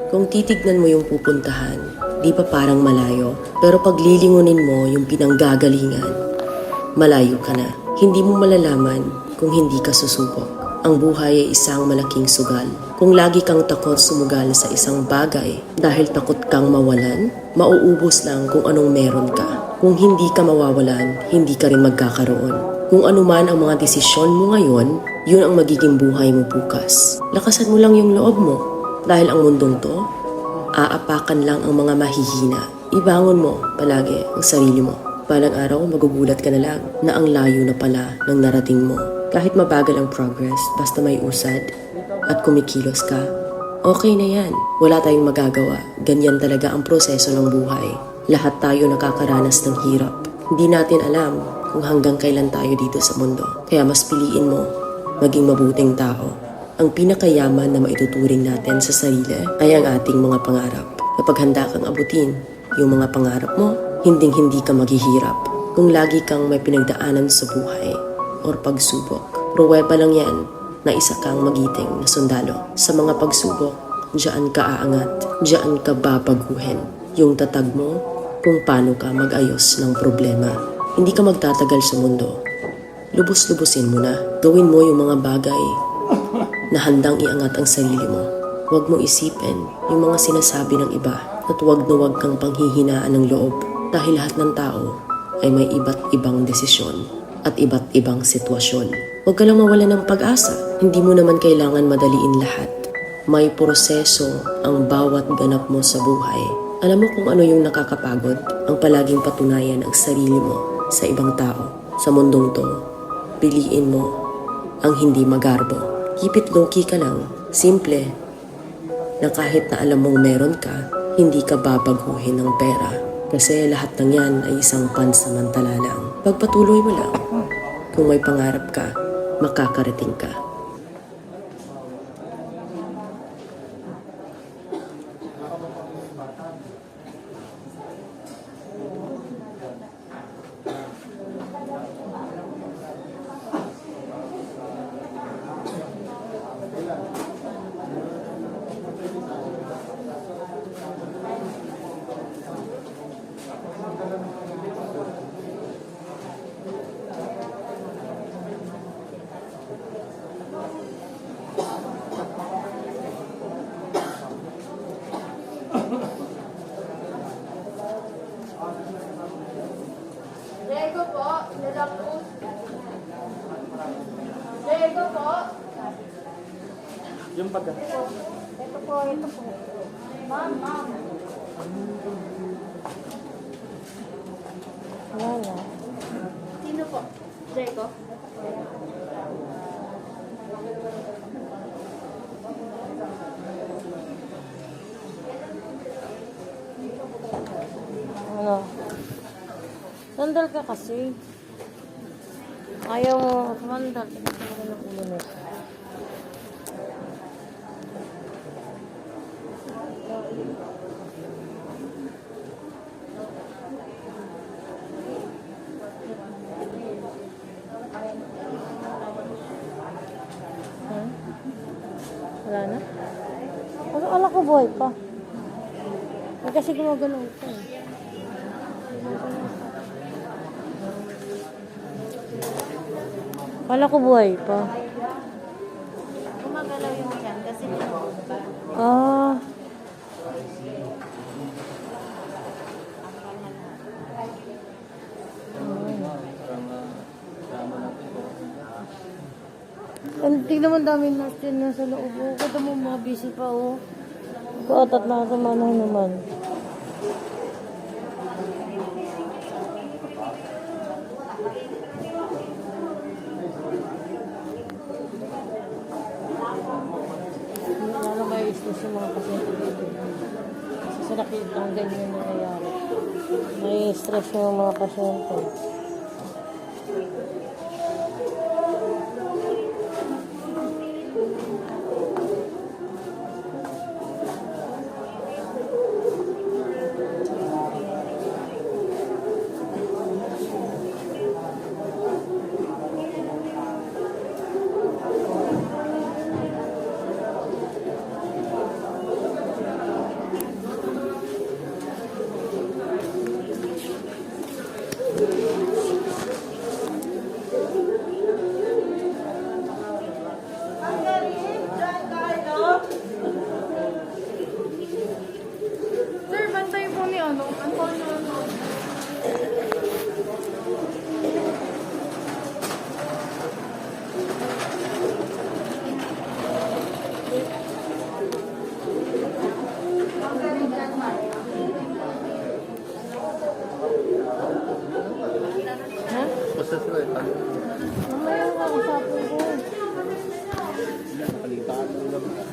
Kung titignan mo yung pupuntahan, di ba parang malayo? Pero pag lilingunin mo yung pinanggagalingan, malayo ka na. Hindi mo malalaman kung hindi ka susubok. Ang buhay ay isang malaking sugal. Kung lagi kang takot sumugal sa isang bagay dahil takot kang mawalan, mauubos lang kung anong meron ka. Kung hindi ka mawawalan, hindi ka rin magkakaroon. Kung ano man ang mga desisyon mo ngayon, yun ang magiging buhay mo bukas. Lakasan mo lang yung loob mo dahil ang mundong to, aapakan lang ang mga mahihina. Ibangon mo palagi ang sarili mo. Balang araw, magugulat ka na lang na ang layo na pala ng narating mo. Kahit mabagal ang progress, basta may usad at kumikilos ka, okay na yan. Wala tayong magagawa. Ganyan talaga ang proseso ng buhay. Lahat tayo nakakaranas ng hirap. Hindi natin alam kung hanggang kailan tayo dito sa mundo. Kaya mas piliin mo maging mabuting tao. Ang pinakayaman na maituturing natin sa sarili ay ang ating mga pangarap. Kapag handa kang abutin yung mga pangarap mo, hinding-hindi ka maghihirap. Kung lagi kang may pinagdaanan sa buhay or pagsubok, pruweba lang yan na isa kang magiting na sundalo. Sa mga pagsubok, diyan ka aangat, diyan ka babaguhin. Yung tatag mo kung paano ka mag-ayos ng problema. Hindi ka magtatagal sa mundo. Lubos-lubusin mo na. Gawin mo yung mga bagay na handang iangat ang sarili mo. Huwag mo isipin yung mga sinasabi ng iba at huwag na huwag kang panghihinaan ng loob dahil lahat ng tao ay may iba't ibang desisyon at iba't ibang sitwasyon. Huwag ka lang mawala ng pag-asa. Hindi mo naman kailangan madaliin lahat. May proseso ang bawat ganap mo sa buhay. Alam mo kung ano yung nakakapagod? Ang palaging patunayan ang sarili mo sa ibang tao. Sa mundong to, piliin mo ang hindi magarbo. Keep it low-key ka lang. Simple. Na kahit na alam mong meron ka, hindi ka babaguhin ng pera. Kasi lahat ng yan ay isang pansamantala lang. Pagpatuloy mo lang. Kung may pangarap ka, makakarating ka. Diego po, Diego po. Yung pagka. Ito po. Ma'am. Wala. Sino po? Diego? Ano? Sandal ka kasi. Ayaw mo sumandal. Kasi mo ng ulo nito. Wala na? Ala ko buhay pa. Kasi gumagalaw ko eh. Kala ko buhay pa. Gumagalaw yung yan kasi niluto. Ah. Hindi naman dami nurse na sa loob. Kada mo mga busy pa oh. Kaatat na sa manay naman. Lalo may stress yung mga pasyente dito. Kasi sa nakita ang ganyan nangyayari. May stress yung mga pasyente. Sir, bantay po ni ano? Antonio. Ha? Basta sila ito. Mamaya ka, usapin ko. Palitaan mo lang.